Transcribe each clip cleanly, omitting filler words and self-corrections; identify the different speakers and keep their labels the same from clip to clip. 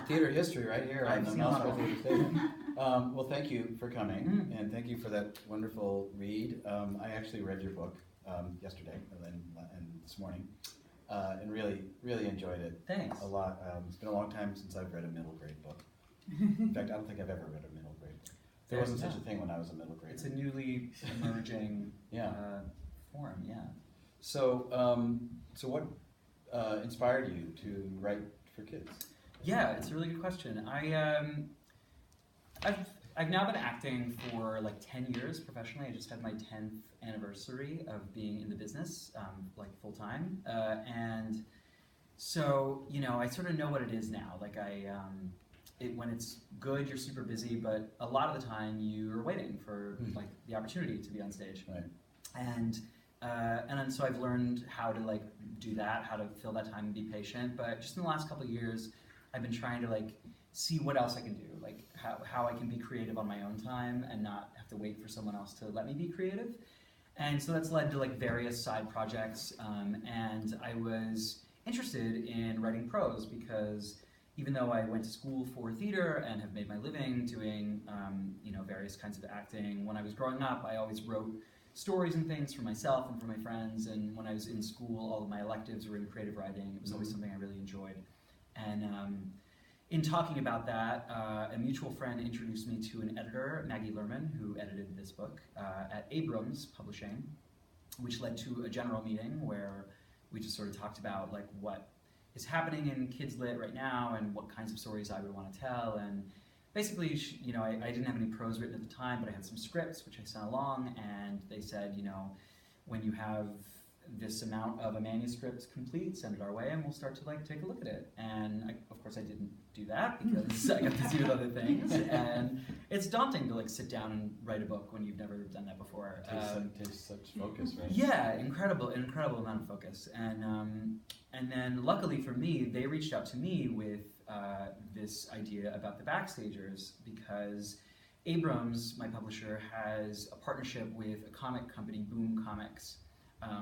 Speaker 1: theater history right here on the Knoxville Theater Station. Well, thank you for coming, and thank you for that wonderful read. I actually read your book yesterday and this morning, and really enjoyed it.
Speaker 2: Thanks.
Speaker 1: A lot. It's been a long time since I've read a middle grade book. In fact, I don't think I've ever read a middle grade book. There wasn't such a thing when I was a middle grader.
Speaker 2: It's a newly emerging form, yeah.
Speaker 1: So, so what inspired you to write for kids?
Speaker 2: Yeah, it's a really good question. I've now been acting for like 10 years professionally. I just had my 10th anniversary of being in the business, like full time, and so I sort of know what it is now. Like when it's good, you're super busy, but a lot of the time you're waiting for like the opportunity to be on stage.
Speaker 1: Right.
Speaker 2: And then so I've learned how to like do that, how to fill that time and be patient. But just in the last couple of years, I've been trying to like see what else I can do, like how I can be creative on my own time and not have to wait for someone else to let me be creative. And so that's led to like various side projects. And I was interested in writing prose because even though I went to school for theater and have made my living doing various kinds of acting, when I was growing up, I always wrote stories and things for myself and for my friends. And when I was in school, all of my electives were in creative writing. It was always something I really enjoyed. And in talking about that, a mutual friend introduced me to an editor, Maggie Lerman, who edited this book at Abrams Publishing, which led to a general meeting where we just sort of talked about like what is happening in kids lit right now and what kinds of stories I would want to tell. And basically, I didn't have any prose written at the time, but I had some scripts which I sent along, and they said, when you have this amount of a manuscript complete, send it our way and we'll start to like take a look at it. And of course I didn't do that because I got busy with other things, and it's daunting to like sit down and write a book when you've never done that before.
Speaker 1: It takes such focus, right?
Speaker 2: Yeah, incredible amount of focus. And then luckily for me, they reached out to me with this idea about the Backstagers because Abrams, my publisher, has a partnership with a comic company, Boom Comics,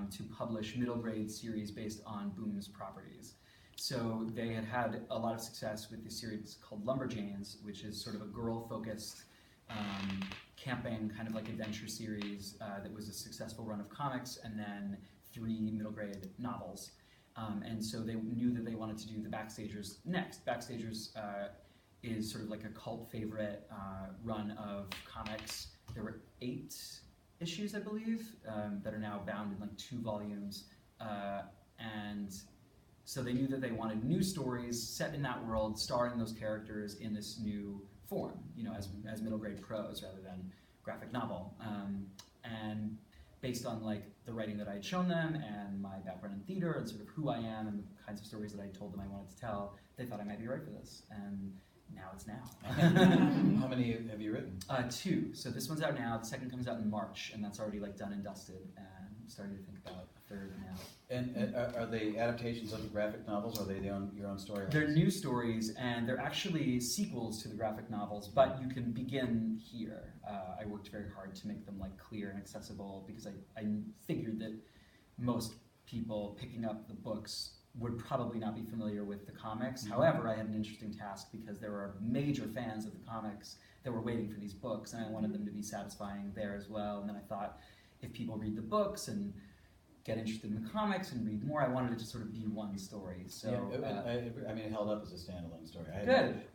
Speaker 2: to publish middle grade series based on Boom's properties. So they had a lot of success with this series called Lumberjanes, which is sort of a girl-focused camping kind of like adventure series that was a successful run of comics and then 3 middle grade novels. And so they knew that they wanted to do the Backstagers next. Backstagers is sort of like a cult favorite run of comics. There were 8 issues, I believe, that are now bound in like 2 volumes. And so they knew that they wanted new stories set in that world, starring those characters in this new form, as middle grade prose rather than graphic novel. And based on like the writing that I had shown them and my background in theater and sort of who I am and the kinds of stories that I told them I wanted to tell, they thought I might be right for this. And now it's now.
Speaker 1: How many have you written?
Speaker 2: 2. So this one's out now. The second comes out in March, and that's already like done and dusted. And I'm starting to think about a 3rd now.
Speaker 1: And are they adaptations of the graphic novels, or are they your own storylines?
Speaker 2: They're new stories, and they're actually sequels to the graphic novels, but you can begin here. I worked very hard to make them like clear and accessible because I figured that most people picking up the books would probably not be familiar with the comics. However, I had an interesting task because there were major fans of the comics that were waiting for these books, and I wanted them to be satisfying there as well. And then I thought, if people read the books and get interested in the comics and read more, I wanted it to sort of be one story. So
Speaker 1: I mean, it held up as a standalone story.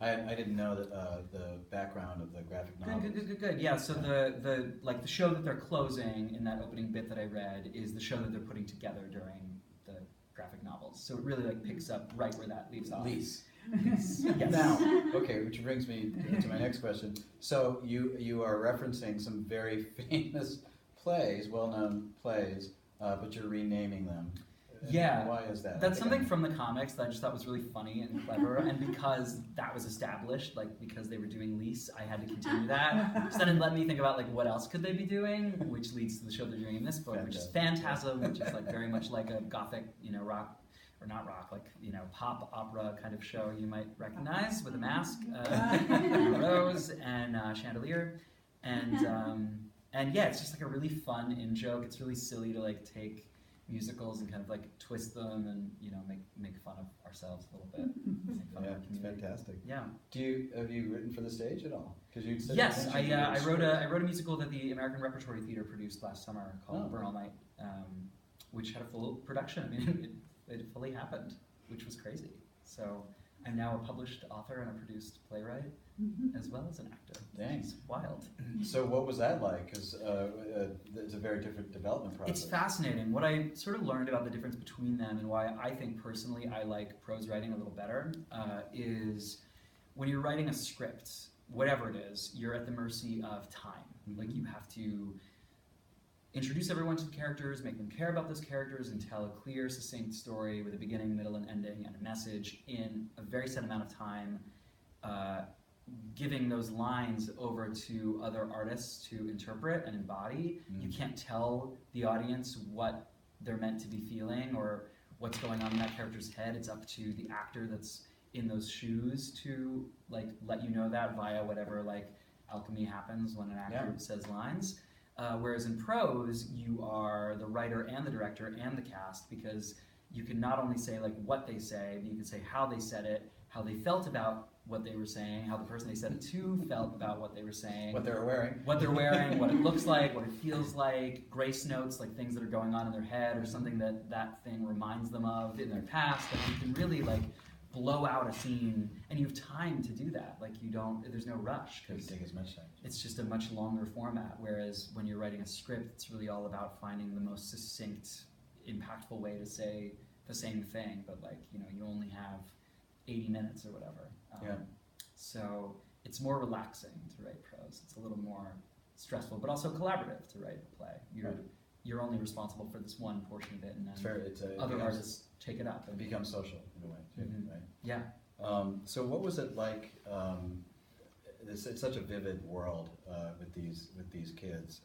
Speaker 1: I didn't know that the background of the graphic novel.
Speaker 2: Good. Yeah. So the show that they're closing in that opening bit that I read is the show that they're putting together during the graphic novels. So it really like picks up right where that leaves off.
Speaker 1: Lease.
Speaker 2: Yes.
Speaker 1: Now, okay, which brings me to my next question. So you are referencing some very famous plays, well-known plays, but you're renaming them.
Speaker 2: Yeah.
Speaker 1: Why is that?
Speaker 2: That's something from the comics that I just thought was really funny and clever, and because that was established, like because they were doing Lease, I had to continue that. So then it let me think about like what else could they be doing, which leads to the show they're doing in this book, which is Phantasm, which is like very much like a gothic, rock, or not rock, like pop opera kind of show you might recognize with a mask, rose and chandelier, and yeah, it's just like a really fun in joke. It's really silly to like take musicals and kind of like twist them and make fun of ourselves a little bit. Make fun of our
Speaker 1: It's
Speaker 2: community.
Speaker 1: fantastic.
Speaker 2: Yeah.
Speaker 1: Have you written for the stage at all? Because you said
Speaker 2: Yes,
Speaker 1: you mentioned
Speaker 2: I wrote a musical that the American Repertory Theater produced last summer called Burn All Night, which had a full production. I mean, it fully happened, which was crazy. So I'm now a published author and a produced playwright, as well as an actor.
Speaker 1: Dang.
Speaker 2: It's wild.
Speaker 1: So what was that like? Because it's a very different development process.
Speaker 2: It's fascinating. What I sort of learned about the difference between them and why I think personally I like prose writing a little better is when you're writing a script, whatever it is, you're at the mercy of time. Like you have to introduce everyone to the characters, make them care about those characters, and tell a clear, succinct story with a beginning, middle, and ending, and a message in a very set amount of time, giving those lines over to other artists to interpret and embody. You can't tell the audience what they're meant to be feeling or what's going on in that character's head. It's up to the actor that's in those shoes to like let you know that via whatever like alchemy happens when an actor says lines. Whereas in prose, you are the writer and the director and the cast, because you can not only say like what they say, but you can say how they said it, how they felt about what they were saying, how the person they said it to felt about what they were saying,
Speaker 1: what they were wearing,
Speaker 2: what it looks like, what it feels like, grace notes, like things that are going on in their head or something that thing reminds them of in their past. Like you can really like blow out a scene, and you have time to do that. Like there's no rush.
Speaker 1: It take as much time.
Speaker 2: It's just a much longer format, whereas when you're writing a script, it's really all about finding the most succinct, impactful way to say the same thing, but like, you only have 80 minutes or whatever. So it's more relaxing to write prose. It's a little more stressful, but also collaborative to write a play. You're only responsible for this one portion of it, and then other artists take it up.
Speaker 1: It becomes social in a way, too, right?
Speaker 2: Yeah.
Speaker 1: So what was it like? It's such a vivid world with these kids.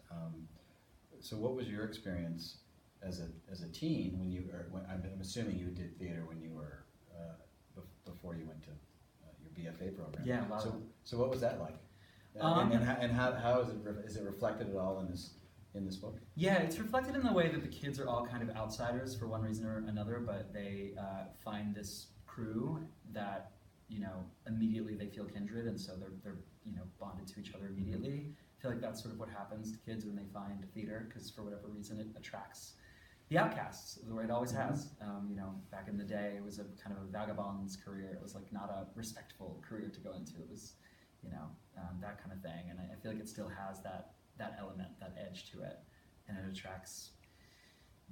Speaker 1: So what was your experience as a teen when you? I'm assuming you did theater when you were before you went to your BFA program.
Speaker 2: Yeah.
Speaker 1: So what was that like? And how is it reflected at all in this book?
Speaker 2: Yeah, it's reflected in the way that the kids are all kind of outsiders for one reason or another, but they find this crew that immediately they feel kindred, and so they're bonded to each other immediately. I feel like that's sort of what happens to kids when they find theater, because for whatever reason it attracts the outcasts the way it always has. Back in the day, it was a kind of a vagabond's career. It was like not a respectful career to go into. It was, that kind of thing, and I feel like it still has that element, that edge to it, and it attracts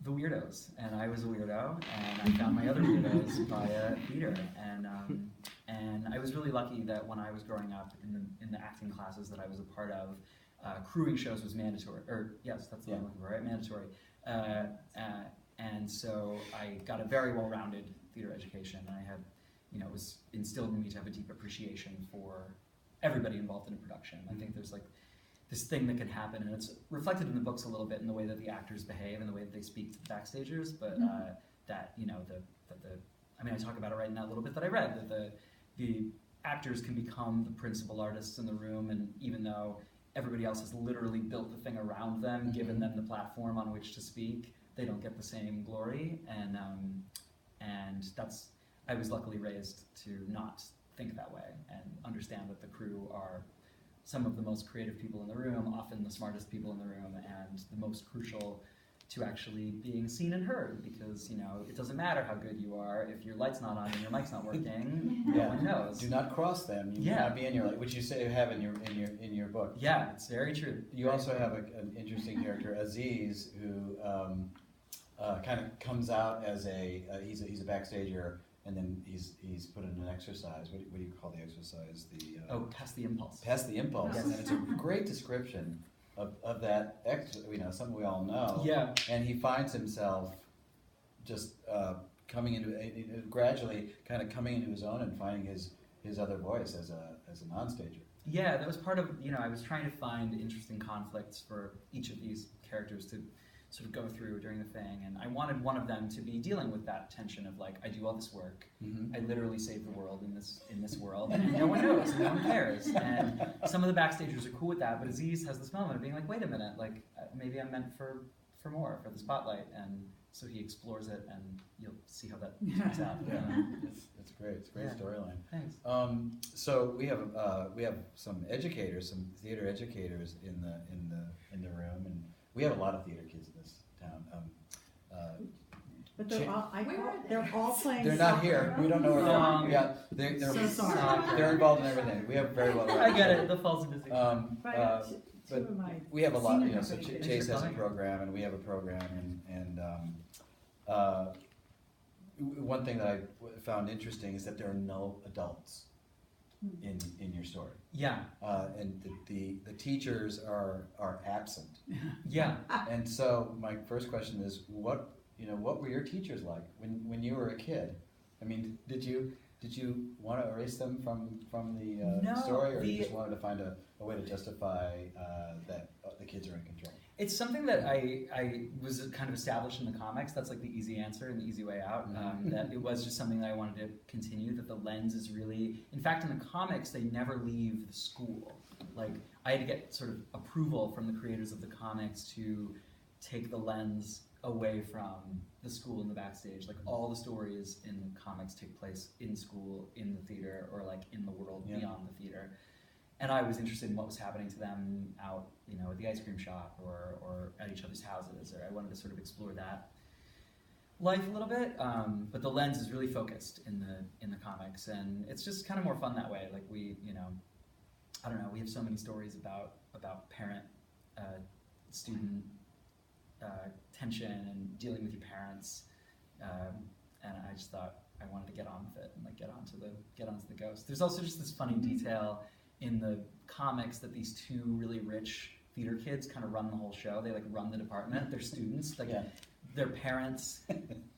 Speaker 2: the weirdos. And I was a weirdo, and I found my other weirdos via theater. And I was really lucky that when I was growing up in the acting classes that I was a part of, crewing shows was mandatory. Or yes, that's the one I'm looking for, right? Mandatory. And so I got a very well-rounded theater education, and I had, it was instilled in me to have a deep appreciation for everybody involved in a production. I think there's like this thing that can happen, and it's reflected in the books a little bit in the way that the actors behave and the way that they speak to the Backstagers, but I talk about it right in that little bit that I read, that the actors can become the principal artists in the room, and even though everybody else has literally built the thing around them, given them the platform on which to speak, they don't get the same glory, and I was luckily raised to not think that way and understand that the crew are some of the most creative people in the room, often the smartest people in the room, and the most crucial to actually being seen and heard, because it doesn't matter how good you are if your light's not on and your mic's not working. No one knows.
Speaker 1: Do not cross them. You cannot be in your light, which you say you have in your book.
Speaker 2: Yeah, it's very true.
Speaker 1: You also have an interesting character, Aziz, who kind of comes out as he's a backstager, and then he's put in an exercise. What do you call the exercise?
Speaker 2: Past the impulse.
Speaker 1: Past the impulse,
Speaker 2: Yes.
Speaker 1: And it's a great description of that something we all know.
Speaker 2: Yeah.
Speaker 1: And he finds himself just gradually coming into his own and finding his other voice as a non-stager.
Speaker 2: Yeah, that was part of, I was trying to find interesting conflicts for each of these characters to sort of go through during the thing, and I wanted one of them to be dealing with that tension of like, I do all this work, I literally save the world in this world, and no one knows, no one cares, and some of the Backstagers are cool with that, but Aziz has this moment of being like, wait a minute, like maybe I'm meant for more, for the spotlight, and so he explores it, and you'll see how that turns out.
Speaker 1: It's great. It's a great storyline.
Speaker 2: Thanks.
Speaker 1: So we have some educators, some theater educators in the room, and we have a lot of theater kids in this town.
Speaker 3: But they're all playing.
Speaker 1: They're not here. We don't know where they are. Yeah, they're
Speaker 3: So sorry.
Speaker 1: they're involved in everything. We have very well.
Speaker 2: I get it. The falls are busy.
Speaker 1: But we have a lot. So Chase has a program, and we have a program, and one thing that I found interesting is that there are no adults in your story.
Speaker 2: Yeah.
Speaker 1: And the teachers are absent.
Speaker 2: Yeah.
Speaker 1: And so my first question is, what were your teachers like when you were a kid? I mean, did you want to erase them from the story, or you just wanted to find a way to justify that the kids are in control?
Speaker 2: It's something that I was kind of established in the comics. That's like the easy answer and the easy way out. That it was just something that I wanted to continue, that the lens is really... In fact, in the comics, they never leave the school. Like, I had to get sort of approval from the creators of the comics to take the lens away from the school and the backstage. Like, all the stories in the comics take place in school, in the theater, or like in the world beyond the theater. And I was interested in what was happening to them out, at the ice cream shop or at each other's houses, or I wanted to sort of explore that life a little bit. But the lens is really focused in the comics, and it's just kind of more fun that way. Like we, I don't know, we have so many stories about parent, student tension and dealing with your parents, and I just thought I wanted to get on with it and like get onto the ghost. There's also just this funny detail in the comics that these two really rich theater kids kind of run the whole show. They like run the department. They're students. Like their parents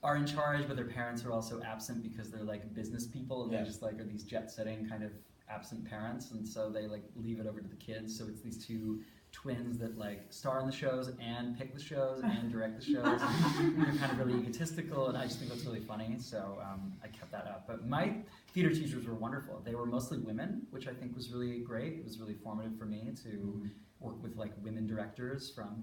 Speaker 2: are in charge, but their parents are also absent because they're like business people, and they just like are these jet-setting kind of absent parents, and so they like leave it over to the kids. So it's these two twins that like star in the shows and pick the shows and direct the shows. They're kind of really egotistical, and I just think that's really funny. So I kept that up. But my theater teachers were wonderful. They were mostly women, which I think was really great. It was really formative for me to work with like women directors from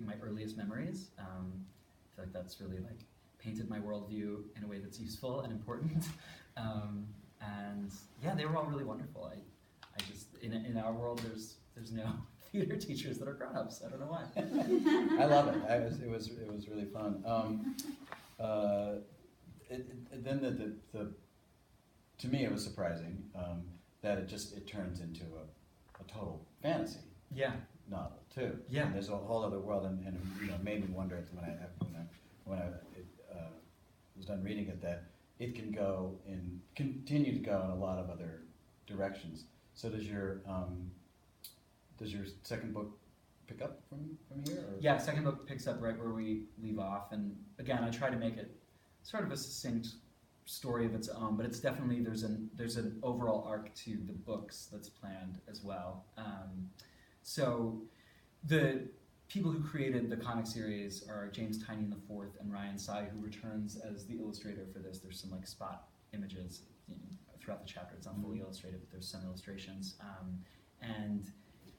Speaker 2: my earliest memories. I feel like that's really like painted my worldview in a way that's useful and important. And yeah, they were all really wonderful. I just in our world there's no theater teachers that are grown-ups. I don't know why.
Speaker 1: I love it. It was really fun. Then to me it was surprising that it turns into a total fantasy novel too. Yeah. And there's a whole other world, and it made me wonder when I was done reading it, that it can continue to go in a lot of other directions. So does your second book pick up from here? Or?
Speaker 2: Yeah, second book picks up right where we leave off, and again, I try to make it sort of a succinct story of its own, but it's definitely there's an overall arc to the books that's planned as well. So the people who created the comic series are James Tynion IV and Ryan Tsai, who returns as the illustrator for this. There's some like spot images throughout the chapter. It's not fully illustrated, but there's some illustrations. And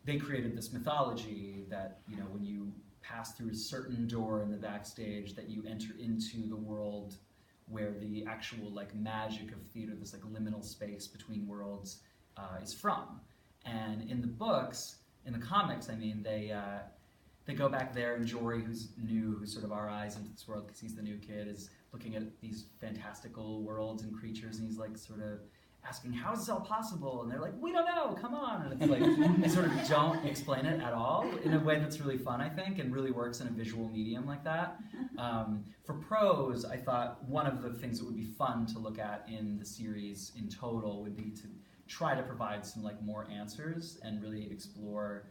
Speaker 2: they created this mythology that, when you pass through a certain door in the backstage, that you enter into the world where the actual like magic of theater, this like liminal space between worlds, is from. And in the books, in the comics, I mean, they go back there, and Jory, who's sort of our eyes into this world because he's the new kid, is looking at these fantastical worlds and creatures, and he's like sort of asking, how is this all possible? And they're like, we don't know, come on. And it's like, they sort of don't explain it at all in a way that's really fun, I think, and really works in a visual medium like that. For prose, I thought one of the things that would be fun to look at in the series in total would be to try to provide some like more answers and really explore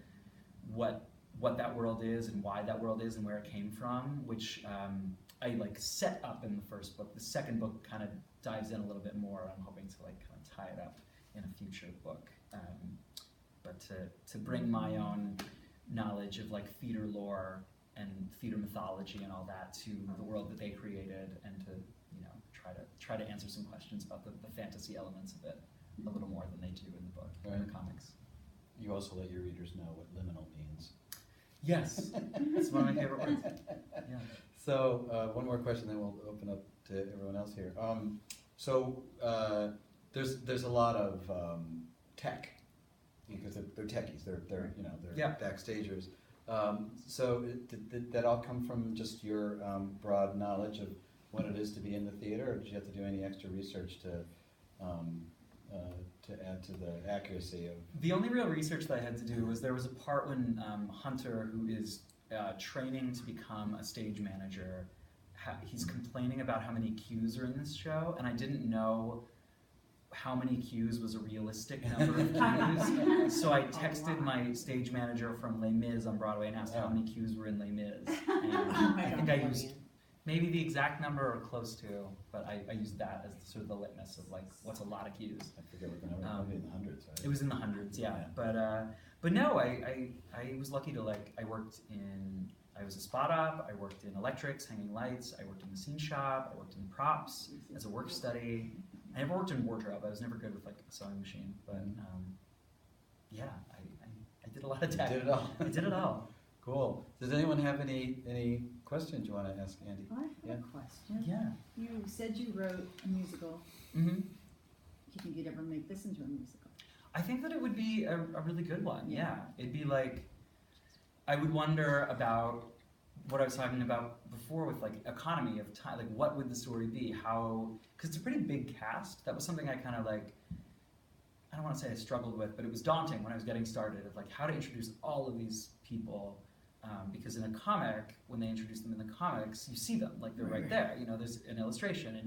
Speaker 2: what that world is and why that world is and where it came from, which I like set up in the first book. The second book kind of dives in a little bit more. I'm hoping to like kind of tie it up in a future book, but to bring my own knowledge of like theater lore and theater mythology and all that to the world that they created, and to try to answer some questions about the fantasy elements of it a little more than they do in the book, in the comics.
Speaker 1: You also let your readers know what liminal means.
Speaker 2: Yes, it's one of my favorite words. Yeah.
Speaker 1: So, one more question, then we'll open up to everyone else here. There's a lot of tech, because they're techies, they're
Speaker 2: Yeah.
Speaker 1: backstagers. So did that all come from just your broad knowledge of what it is to be in the theater, or did you have to do any extra research to add to the accuracy of?
Speaker 2: The only real research that I had to do was there was a part when Hunter, who is training to become a stage manager, he's complaining about how many cues are in this show, and I didn't know how many cues was a realistic number of cues. So I texted my stage manager from Les Mis on Broadway and asked how many cues were in Les Mis. And I think I used maybe the exact number or close to, but I used that as sort of the litmus of like what's a lot of cues.
Speaker 1: I forget what the number, maybe in the hundreds, right?
Speaker 2: It was in the hundreds, yeah. But no, I was lucky to I was a spot op, I worked in electrics, hanging lights, I worked in the scene shop, I worked in props as a work study. I never worked in wardrobe. I was never good with like a sewing machine, but yeah, I did a lot of tech.
Speaker 1: You did it all.
Speaker 2: I did it all.
Speaker 1: Cool. Does anyone have any questions you want to ask Andy?
Speaker 3: I have
Speaker 1: Yeah.
Speaker 3: a question.
Speaker 2: Yeah.
Speaker 3: You said you wrote a musical.
Speaker 2: Mm-hmm.
Speaker 3: Do you think you'd ever make this into a musical?
Speaker 2: I think that it would be a really good one. Yeah, it'd be like, I would wonder about what I was talking about before with like economy of time, like what would the story be? How, because it's a pretty big cast. That was something I kind of like, I don't want to say I struggled with, but it was daunting when I was getting started of like how to introduce all of these people. Because in a comic, when they introduce them in the comics, you see them, like they're right there. You know, there's an illustration, and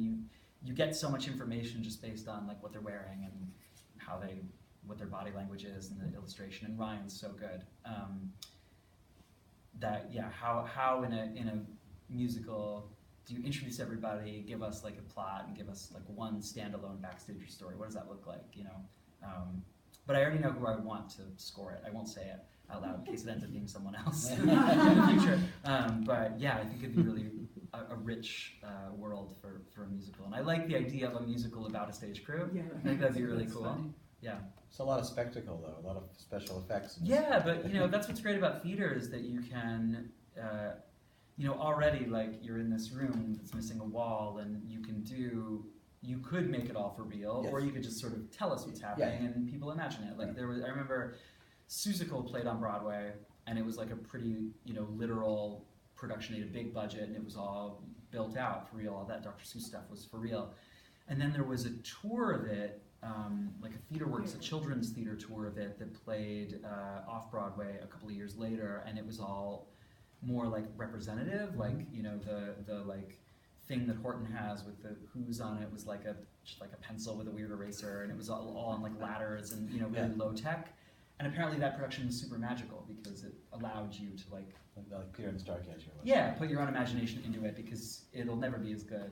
Speaker 2: you get so much information just based on like what they're wearing and what their body language is in the illustration. And Ryan's so good. How in a musical do you introduce everybody, give us like a plot, and give us like one standalone Backstagers story? What does that look like? You know, but I already know who I want to score it. I won't say it out loud in case it ends up being someone else in the future. But yeah, I think it'd be really a rich world for a musical, and I like the idea of a musical about a stage crew.
Speaker 3: Yeah,
Speaker 2: I think that'd be really
Speaker 3: that's
Speaker 2: cool.
Speaker 3: funny.
Speaker 2: Yeah.
Speaker 1: It's a lot of spectacle, though, a lot of special effects.
Speaker 2: Yeah, but you know that's what's great about theater is that you can, already like you're in this room that's missing a wall, and you could make it all for real,
Speaker 1: Yes.
Speaker 2: or you could just sort of tell us what's happening and people imagine it. Like I remember Seussical played on Broadway, and it was like a pretty literal production. It had a big budget, and it was all built out for real. All that Dr. Seuss stuff was for real. And then there was a tour of it. Like a TheaterWorks, a children's theater tour of it that played off Broadway a couple of years later, and it was all more like representative, like the like thing that Horton has with the who's on it was like a pencil with a weird eraser, and it was all on like ladders and really low tech. And apparently that production was super magical because it allowed you to like
Speaker 1: Peter and the Starcatcher.
Speaker 2: put your own imagination into it, because it'll never be as good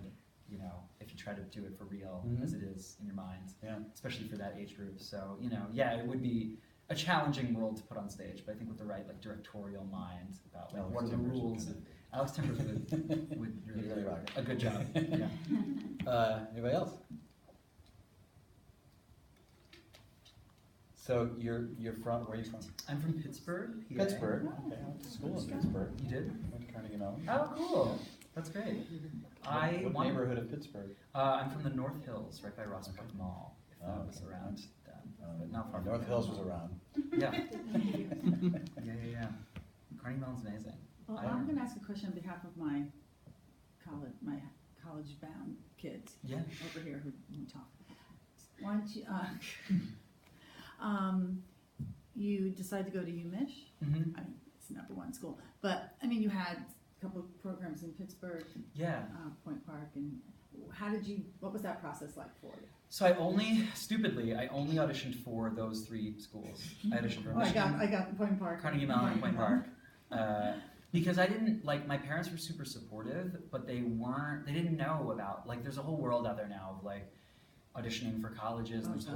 Speaker 2: if you try to do it for real as it is in your mind, especially for that age group. So, it would be a challenging world to put on stage, but I think with the right directorial mind about what are the rules. Alex Timbers would really
Speaker 1: rock it.
Speaker 2: a good job. Yeah.
Speaker 1: Anybody else? So you're from, where are you from?
Speaker 2: I'm from Pittsburgh. PA.
Speaker 1: Pittsburgh. Okay, I went to school in Pittsburgh.
Speaker 2: You did?
Speaker 1: Went to Carnegie Mellon.
Speaker 2: Oh, cool. That's great.
Speaker 1: What neighborhood of Pittsburgh?
Speaker 2: I'm from the North Hills, right by Ross Park Mall. If that was around then, but not far.
Speaker 1: North Hills was around.
Speaker 2: Yeah. Yeah. Carnegie Mellon's amazing.
Speaker 3: Well, I'm going to ask a question on behalf of my college-bound kids over here who talk. Why don't you? You decided to go to UMich.
Speaker 2: Mm-hmm.
Speaker 3: I mean, it's the #1 school, but I mean, you had a couple of programs in Pittsburgh, Point Park, and what was that process like for you?
Speaker 2: So I only auditioned for those 3 schools. I auditioned for Michigan,
Speaker 3: I got Point Park,
Speaker 2: Carnegie Mellon, and Point Park. Because I didn't, my parents were super supportive, but they didn't know about, there's a whole world out there now of auditioning for colleges, and there's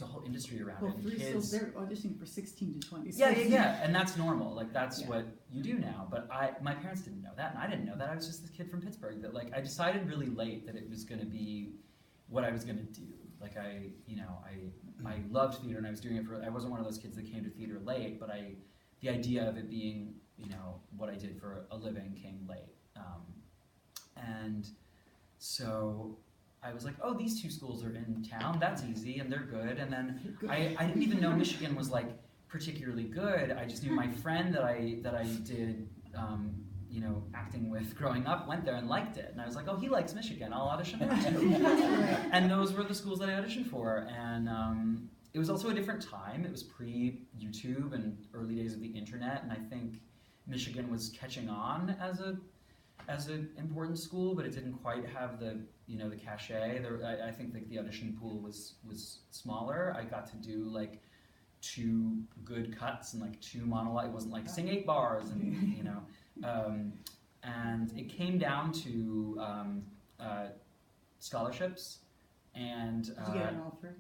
Speaker 2: a whole industry around it.
Speaker 3: Well,
Speaker 2: Kids,
Speaker 3: they're auditioning for 16 to 20.
Speaker 2: Yeah, and that's normal. That's what you do now. But my parents didn't know that, and I didn't know that. I was just this kid from Pittsburgh that I decided really late that it was going to be what I was going to do. I loved theater, and I was doing it for. I wasn't one of those kids that came to theater late, but I the idea of it being, what I did for a living came late. And so I was like, oh, these two schools are in town, that's easy, and they're good. And then I didn't even know Michigan was like particularly good. I just knew my friend that I did acting with growing up went there and liked it. And I was like, oh, he likes Michigan, I'll audition there too. And those were the schools that I auditioned for. And it was also a different time. It was pre-YouTube and early days of the internet, and I think Michigan was catching on as an important school, but it didn't quite have the the cachet. I think the audition pool was smaller. I got to do like 2 good cuts and like 2 monologues. It wasn't like sing 8 bars and and it came down to scholarships. And
Speaker 3: Did you get in all 3?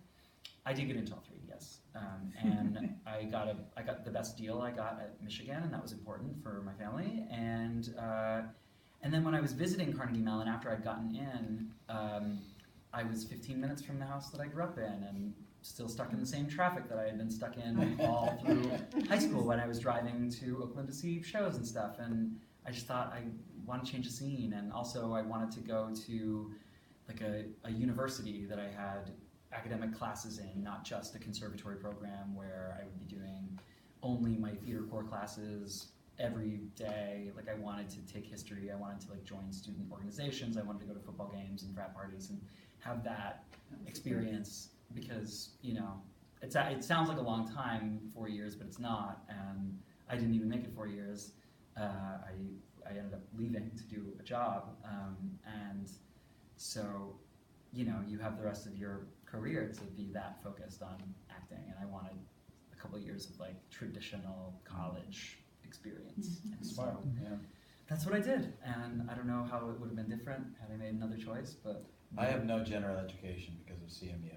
Speaker 2: I did get into all 3, yes. And I got the best deal I got at Michigan, and that was important for my family. And then when I was visiting Carnegie Mellon after I'd gotten in, I was 15 minutes from the house that I grew up in, and still stuck in the same traffic that I had been stuck in all through high school when I was driving to Oakland to see shows and stuff. And I just thought I want to change the scene, and also I wanted to go to like a university that I had academic classes in, not just a conservatory program where I would be doing only my theater core classes every day. Like I wanted to take history, I wanted to like join student organizations, I wanted to go to football games and frat parties and have that experience, because it sounds like a long time, 4 years, but it's not, and I didn't even make it 4 years. I ended up leaving to do a job, and so you have the rest of your career to be that focused on acting, and I wanted a couple of years of like traditional college experience. And so that's what I did, and I don't know how it would have been different had I made another choice, but
Speaker 1: I have no general education because of CMU.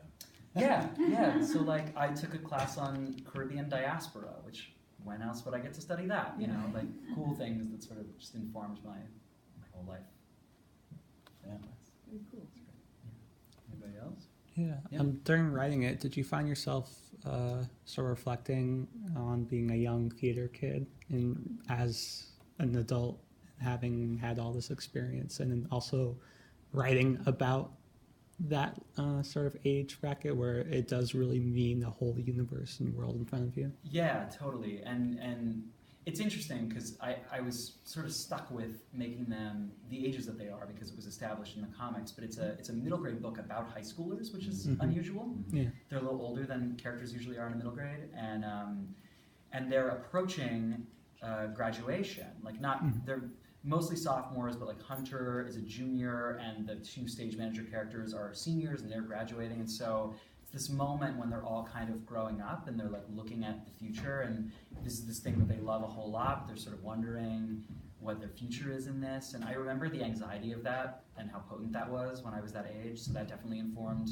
Speaker 2: yeah. So like I took a class on Caribbean diaspora, which when else would I get to study that? Like cool things that sort of just informed my whole life.
Speaker 1: Yeah.
Speaker 3: Very cool.
Speaker 2: Anybody else?
Speaker 4: Yeah. During writing it, did you find yourself sort of reflecting on being a young theater kid and as an adult, having had all this experience, and then also writing about that sort of age bracket where it does really mean the whole universe and world in front of you?
Speaker 2: Yeah, totally. And it's interesting because I was sort of stuck with making them the ages that they are because it was established in the comics, but it's a middle grade book about high schoolers, which is unusual.
Speaker 4: Yeah.
Speaker 2: They're a little older than characters usually are in a middle grade, and they're approaching graduation. Like they're mostly sophomores, but like Hunter is a junior, and the 2 stage manager characters are seniors, and they're graduating, and so it's this moment when they're all kind of growing up, and they're like looking at the future, and this is this thing that they love a whole lot, but they're sort of wondering what their future is in this, and I remember the anxiety of that, and how potent that was when I was that age, so that definitely informed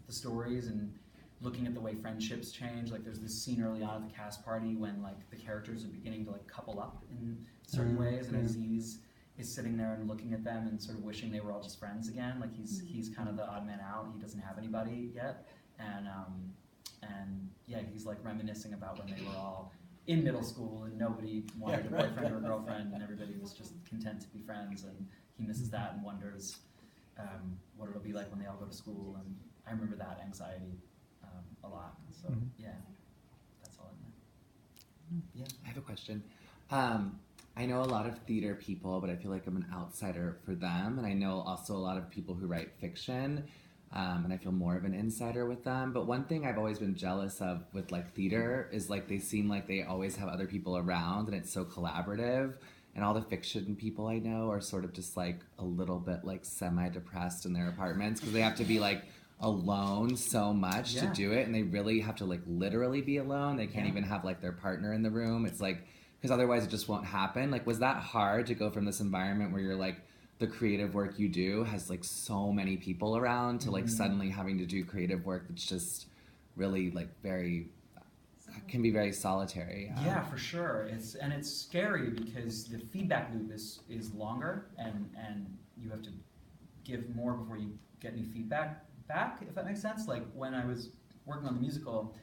Speaker 2: the stories, and looking at the way friendships change. Like there's this scene early on at the cast party when like the characters are beginning to like couple up in certain ways, and Aziz is sitting there and looking at them and sort of wishing they were all just friends again. Like he's kind of the odd man out. He doesn't have anybody yet, and yeah, he's like reminiscing about when they were all in middle school and nobody wanted a boyfriend or a girlfriend, and everybody was just content to be friends, and he misses that and wonders what it'll be like when they all go to school. And I remember that anxiety a lot. So yeah, that's all in there. Yeah.
Speaker 5: I have a question. I know a lot of theater people, but I feel like I'm an outsider for them. And I know also a lot of people who write fiction, and I feel more of an insider with them. But one thing I've always been jealous of with like theater is like they seem like they always have other people around, and it's so collaborative. And all the fiction people I know are sort of just like a little bit like semi-depressed in their apartments because they have to be like alone so much to do it, and they really have to like literally be alone. They can't even have like their partner in the room. It's like, because otherwise it just won't happen. Like, was that hard to go from this environment where you're like, the creative work you do has like so many people around to like suddenly having to do creative work that's just really like can be very solitary?
Speaker 2: Yeah, for sure. It's scary because the feedback loop is longer, and you have to give more before you get any feedback back, if that makes sense. Like when I was working on the musical,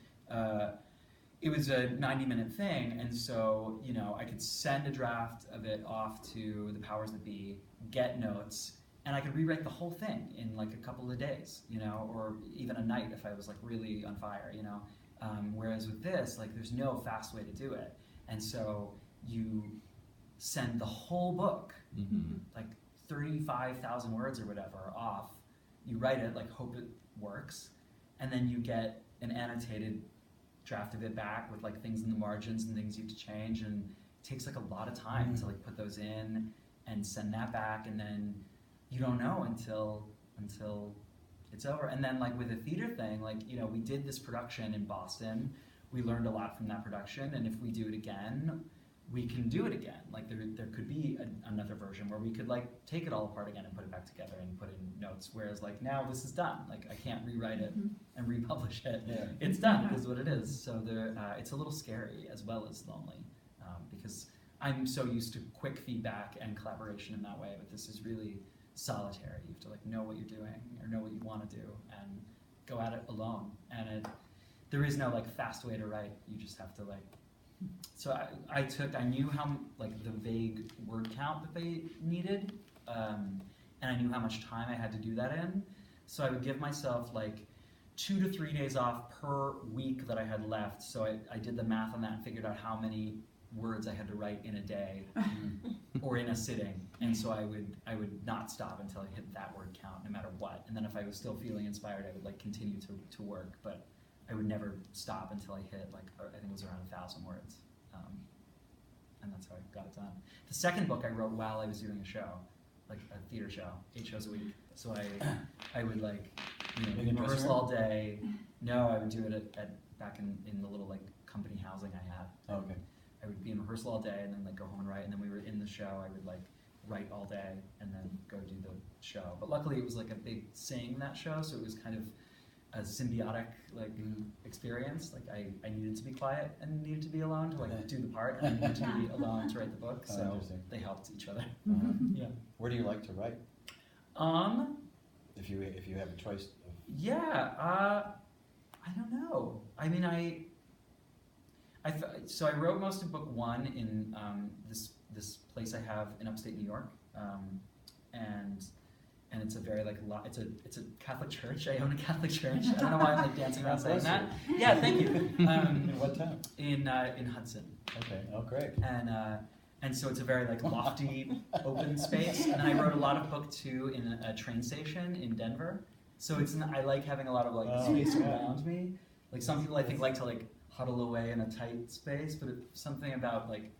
Speaker 2: it was a 90-minute thing, and so, you know, I could send a draft of it off to the powers that be, get notes, and I could rewrite the whole thing in like a couple of days, you know, or even a night if I was like really on fire, you know. Whereas with this, like, there's no fast way to do it, and so you send the whole book, like 35,000 words or whatever, off. You write it, like, hope it works, and then you get an annotated draft of it back with like things in the margins and things you have to change, and it takes like a lot of time to like put those in and send that back, and then you don't know until it's over. And then like with a theater thing, like, you know, we did this production in Boston, we learned a lot from that production, and if we do it again, we can do it again. Like there could be another version where we could like take it all apart again and put it back together and put in notes, whereas like now this is done. Like I can't rewrite it and republish it. Yeah. It's done, is what it is. So it's a little scary as well as lonely, because I'm so used to quick feedback and collaboration in that way, but this is really solitary. You have to like know what you're doing or know what you want to do and go at it alone. And there is no like fast way to write. You just have to like. So I knew how like the vague word count that they needed, and I knew how much time I had to do that in. So I would give myself like 2 to 3 days off per week that I had left. So I did the math on that and figured out how many words I had to write in a day or in a sitting. And so I would not stop until I hit that word count, no matter what. And then if I was still feeling inspired, I would like continue to work, but I would never stop until I hit like, I think it was around 1,000 words. And that's how I got it done. The second book I wrote while I was doing a show, like a theater show, 8 shows a week. So I would like, you know, rehearsal all day. No, I would do it back in the little like company housing I had.
Speaker 1: Oh, okay.
Speaker 2: I would be in rehearsal all day and then like go home and write, and then we were in the show, I would like write all day and then go do the show. But luckily it was like a big sing that show, so it was kind of a symbiotic like experience. Like I needed to be quiet and needed to be alone to like do the part, and I needed to be alone to write the book. So they helped each other. Yeah.
Speaker 1: Where do you like to write? If you have a choice.
Speaker 2: Yeah. I don't know. I mean, so I wrote most of book 1 in this place I have in upstate New York, and it's a very like it's a Catholic church. I own a Catholic church. I don't know why I'm like dancing around saying that. Yeah, thank you.
Speaker 1: In what town?
Speaker 2: In Hudson.
Speaker 1: Okay. Oh, great.
Speaker 2: And so it's a very like lofty open space. And then I wrote a lot of book 2 in a train station in Denver. So I like having a lot of like space around me. Like some people I think like to like huddle away in a tight space, but it's something about like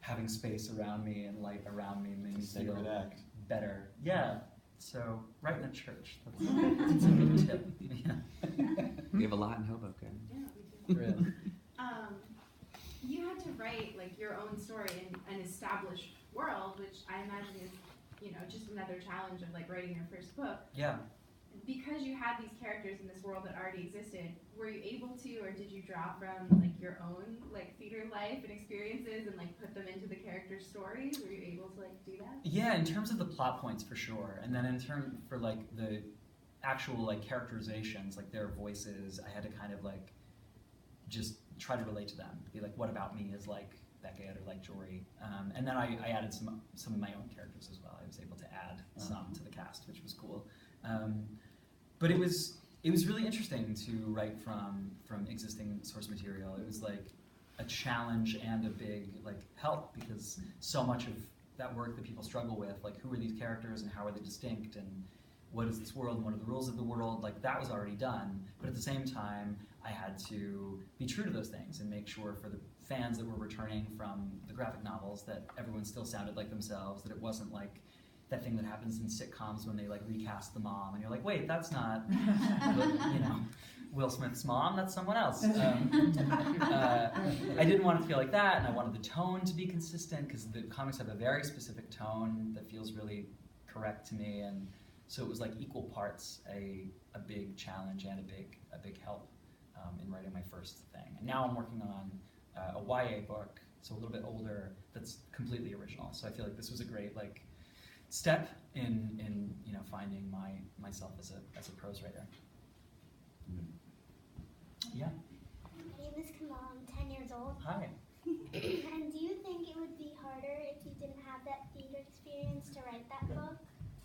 Speaker 2: having space around me and light around me makes me feel better. Yeah. So right in a church. That's a good tip. Yeah.
Speaker 5: We have a lot in Hoboken.
Speaker 6: Yeah, we do.
Speaker 2: Really.
Speaker 6: You had to write like your own story in an established world, which I imagine is, you know, just another challenge of like writing your first book.
Speaker 2: Yeah.
Speaker 6: Because you had these characters in this world that already existed, were you able to, or did you draw from like your own like theater life and experiences and like put them into the characters' stories? Were you able to like do that?
Speaker 2: Yeah, in terms of the plot points for sure, and then in terms for like the actual like characterizations, like their voices, I had to kind of like just try to relate to them. Be like, what about me is like Beckett or like Jory? And then I added some of my own characters as well. I was able to add some to the cast, which was cool. But it was really interesting to write from existing source material. It was like a challenge and a big like help, because so much of that work that people struggle with, like who are these characters and how are they distinct and what is this world and what are the rules of the world, like that was already done. But at the same time, I had to be true to those things and make sure for the fans that were returning from the graphic novels that everyone still sounded like themselves, that it wasn't like that thing that happens in sitcoms when they like recast the mom and you're like, wait, that's not you know, Will Smith's mom, that's someone else. I didn't want it to feel like that, and I wanted the tone to be consistent because the comics have a very specific tone that feels really correct to me, and so it was like equal parts a big challenge and a big help in writing my first thing. And now I'm working on a YA book, so a little bit older, that's completely original. So I feel like this was a great like step in you know, finding myself as a prose writer. Yeah.
Speaker 7: My name is Kamal. I'm 10
Speaker 2: Hi.
Speaker 7: And do you think it would be harder if you didn't have that theater experience to write that book?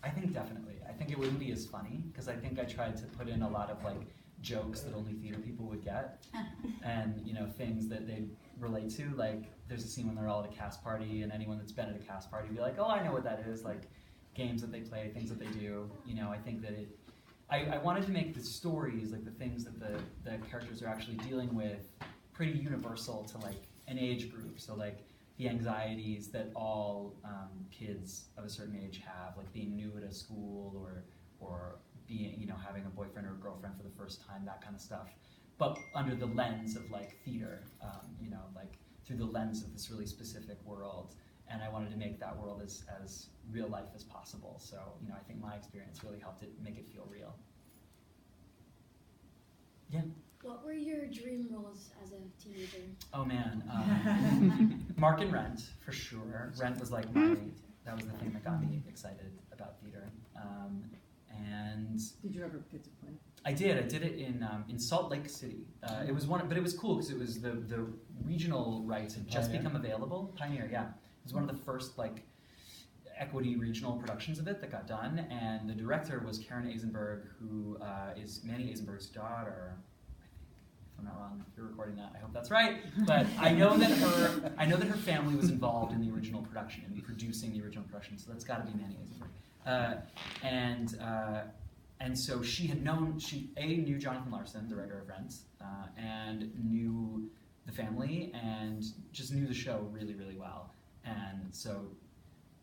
Speaker 2: I think definitely. I think it wouldn't be as funny because I think I tried to put in a lot of like jokes that only theater people would get, and things that they relate to. Like there's a scene when they're all at a cast party, and anyone that's been at a cast party would be like, "Oh, I know what that is." Like games that they play, things that they do. I think that I wanted to make the stories, like the things that the characters are actually dealing with, pretty universal to like an age group. So like the anxieties that all kids of a certain age have, like being new at a school or being, having a boyfriend or a girlfriend for the first time, that kind of stuff. But under the lens of like theater, like through the lens of this really specific world. And I wanted to make that world as real life as possible. So, I think my experience really helped it make it feel real. Yeah.
Speaker 8: What were your dream roles as a teenager?
Speaker 2: Oh man, Mark and Rent for sure. Rent was like that was the thing that got me excited about theater. And
Speaker 3: Did you ever get to play?
Speaker 2: I did it in Salt Lake City. It was but it was cool because it was the regional rights had just become available. Pioneer, yeah. It was one of the first like equity regional productions of it that got done, and the director was Karen Eisenberg, who is Manny Eisenberg's daughter. I'm not wrong. If you're recording that, I hope that's right. But I know that her family was involved in the original production and producing the original production. So that's got to be Manny Eisenberg. And so she knew Jonathan Larson, the writer of Rent, and knew the family and just knew the show really, really well. And so,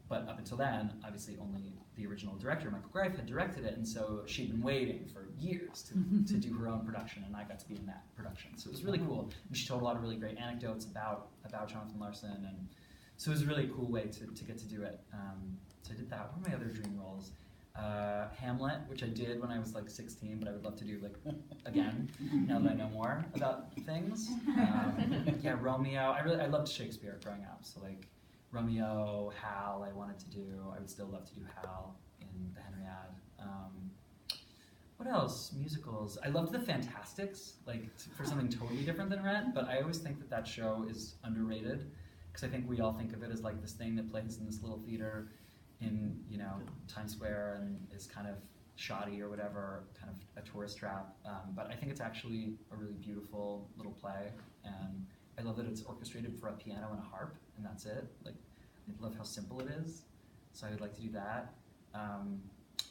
Speaker 2: but up until then, obviously only the original director, Michael Greif, had directed it, and so she'd been waiting for years to do her own production, and I got to be in that production. So it was really cool. And she told a lot of really great anecdotes about Jonathan Larson, and so it was a really cool way to get to do it. So I did that. What were my other dream roles? Hamlet, which I did when I was like 16, but I would love to do like again now that I know more about things. Yeah, Romeo. I loved Shakespeare growing up, so like Romeo, Hal, I wanted to do. I would still love to do Hal in the Henriade. What else? Musicals. I loved the Fantastics, like for something totally different than Rent, but I always think that show is underrated because I think we all think of it as like this thing that plays in this little theater in Times Square and is kind of shoddy or whatever, kind of a tourist trap. But I think it's actually a really beautiful little play, and I love that it's orchestrated for a piano and a harp, and that's it. Like, I love how simple it is, so I would like to do that.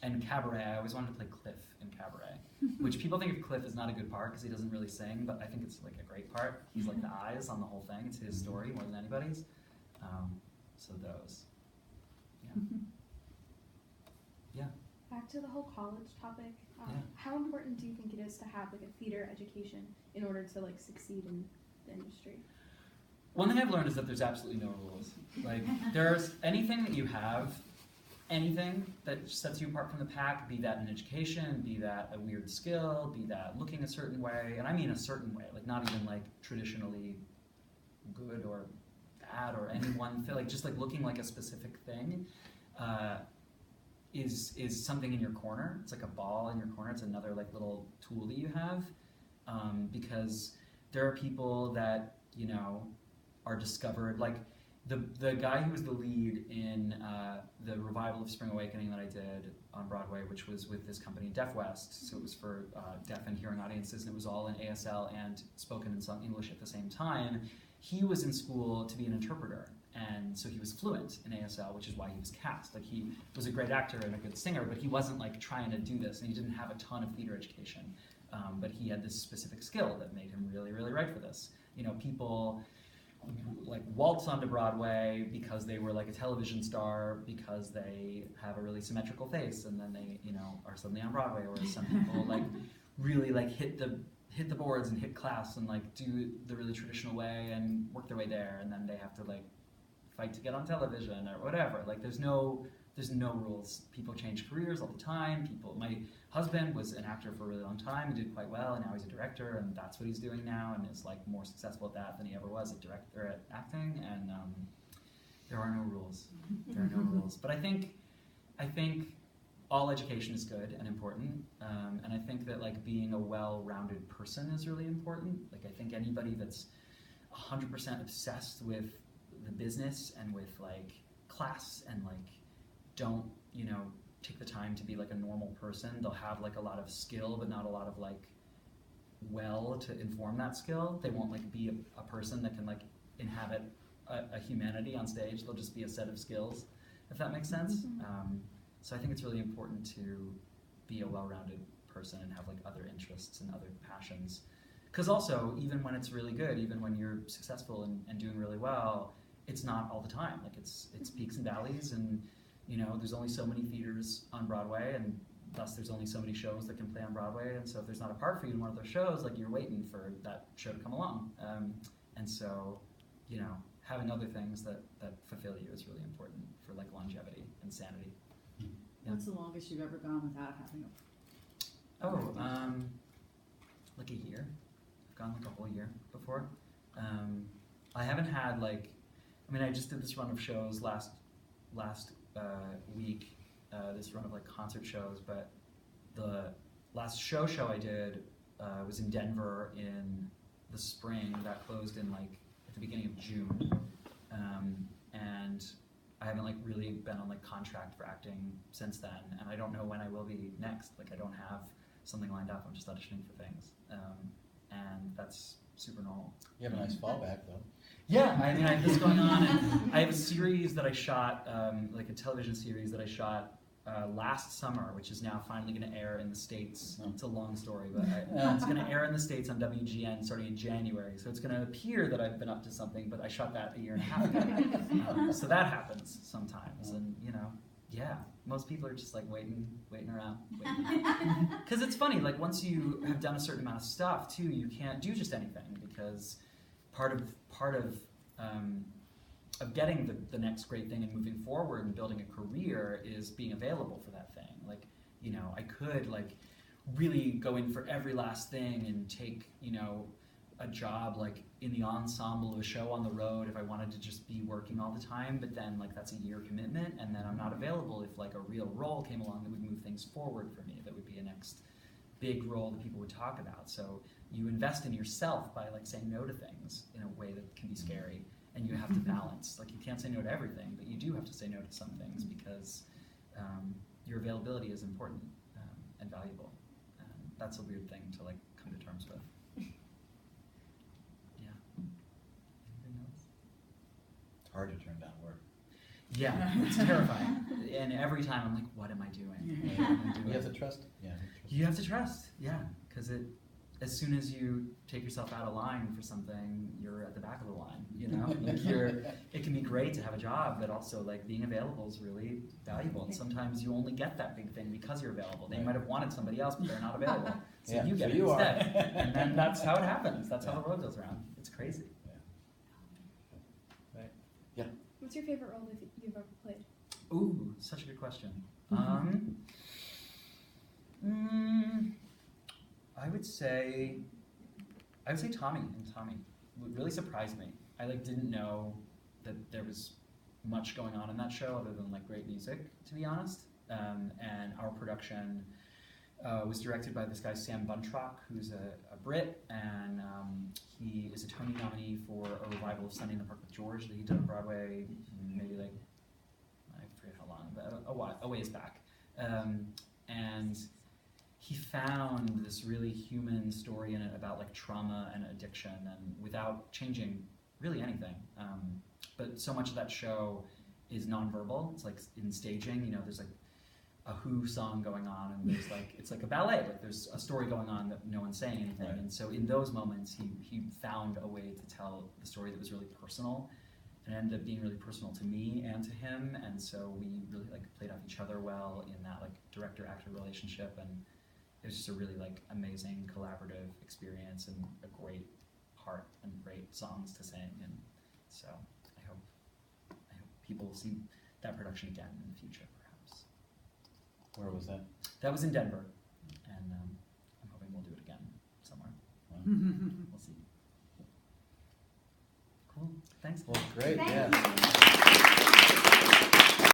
Speaker 2: And Cabaret, I always wanted to play Cliff in Cabaret, which people think of Cliff as not a good part because he doesn't really sing, but I think it's like a great part. He's like the eyes on the whole thing. It's his story more than anybody's. So those. Yeah.
Speaker 9: Back to the whole college topic.
Speaker 2: Yeah.
Speaker 9: How important do you think it is to have like a theater education in order to like succeed in the industry?
Speaker 2: One thing I've learned is that there's absolutely no rules. Like, there's anything that you have, anything that sets you apart from the pack, be that an education, be that a weird skill, be that looking a certain way, and I mean a certain way, like not even like traditionally good or bad or any one thing, like just like looking like a specific thing, is something in your corner. It's like a ball in your corner. It's another like little tool that you have, because there are people that are discovered, like the guy who was the lead in the revival of Spring Awakening that I did on Broadway, which was with this company Deaf West, so it was for deaf and hearing audiences, and it was all in ASL and spoken in some English at the same time. He was in school to be an interpreter, and so he was fluent in ASL, which is why he was cast. Like, he was a great actor and a good singer, but he wasn't like trying to do this, and he didn't have a ton of theater education, but he had this specific skill that made him really, really right for this. People like waltz onto Broadway because they were like a television star because they have a really symmetrical face, and then they are suddenly on Broadway. Or some people like really like hit the boards and hit class and like do the really traditional way and work their way there, and then they have to like fight to get on television or whatever. Like, there's no rules. People change careers all the time. My husband was an actor for a really long time and did quite well, and now he's a director, and that's what he's doing now, and is like more successful at that than he ever was at acting. And there are no rules. There are no rules. But I think all education is good and important, and I think that like being a well-rounded person is really important. Like, I think anybody that's 100% obsessed with the business and with like class and like don't, you know, take the time to be like a normal person. They'll have like a lot of skill, but not a lot of like to inform that skill. They won't like be a person that can like inhabit a humanity on stage. They'll just be a set of skills, if that makes sense. So I think it's really important to be a well-rounded person and have like other interests and other passions. Because also, even when it's really good, even when you're successful and doing really well, it's not all the time. Like it's peaks and valleys, and you know, there's only so many theaters on Broadway, and thus there's only so many shows that can play on Broadway. And so if there's not a part for you in one of those shows, like you're waiting for that show to come along. And so, you know, having other things that fulfill you is really important for like longevity and sanity. Yeah.
Speaker 3: What's the longest you've ever gone without having a?
Speaker 2: Like a year. I've gone like a whole year before. I haven't had like, I mean, I just did this run of shows last week, this run of like concert shows, but the last show I did was in Denver in the spring. That closed in like at the beginning of June, and I haven't like really been on like contract for acting since then, and I don't know when I will be next. Like I don't have something lined up. I'm just auditioning for things, and that's super normal.
Speaker 1: You have a nice fallback though.
Speaker 2: Yeah, I mean, I have this going on, and I have a series that I shot, like a television series that I shot last summer, which is now finally going to air in the States. It's a long story, but it's going to air in the States on WGN starting in January. So it's going to appear that I've been up to something, but I shot that a year and a half ago. So that happens sometimes, and you know, yeah, most people are just like waiting around. Because it's funny, like once you have done a certain amount of stuff too, you can't do just anything, because part of getting the next great thing and moving forward and building a career is being available for that thing. Like, you know, I could like really go in for every last thing and take, you know, a job like in the ensemble of a show on the road if I wanted to just be working all the time, but then like that's a year commitment, and then I'm not available if like a real role came along that would move things forward for me, that would be a next big role that people would talk about. So you invest in yourself by like saying no to things in a way that can be scary, and you have to balance. Like you can't say no to everything, but you do have to say no to some things, because your availability is important and valuable. That's a weird thing to like come to terms with. Yeah. Anything else?
Speaker 1: It's hard to turn down work.
Speaker 2: Yeah, it's terrifying. And every time I'm like, what am I doing? What am I doing?
Speaker 1: You have to trust. Yeah.
Speaker 2: You have to trust, yeah, because as soon as you take yourself out of line for something, you're at the back of the line, you know? Like it can be great to have a job, but also like being available is really valuable. And sometimes you only get that big thing because you're available. They might have wanted somebody else, but they're not available. So you get it instead. And then that's how it happens. That's how the world goes around. It's crazy.
Speaker 1: Yeah.
Speaker 2: Right.
Speaker 1: Yeah.
Speaker 9: What's your favorite role that you've ever played?
Speaker 2: Ooh, such a good question. I would say Tommy and Tommy. It really surprised me. I like didn't know that there was much going on in that show other than like great music, to be honest. And our production was directed by this guy Sam Buntrock, who's a Brit, and he is a Tony nominee for a revival of Sunday in the Park with George that he did on Broadway, maybe like I forget how long, but a ways back. And he found this really human story in it about like trauma and addiction, and without changing really anything. But so much of that show is nonverbal. It's like in staging, you know, there's like a Who song going on, and there's like, it's like a ballet, like there's a story going on that no one's saying anything. Right. And so in those moments, he found a way to tell the story that was really personal, and it ended up being really personal to me and to him. And so we really like played off each other well in that like director-actor relationship, and it was just a really like amazing collaborative experience and a great heart and great songs to sing. And so I hope people will see that production again in the future, perhaps.
Speaker 1: Where was that?
Speaker 2: That was in Denver, and I'm hoping we'll do it again somewhere.
Speaker 1: Wow.
Speaker 2: We'll see. Cool. Thanks.
Speaker 1: Well, great.
Speaker 7: Thank
Speaker 1: Yeah.
Speaker 7: you.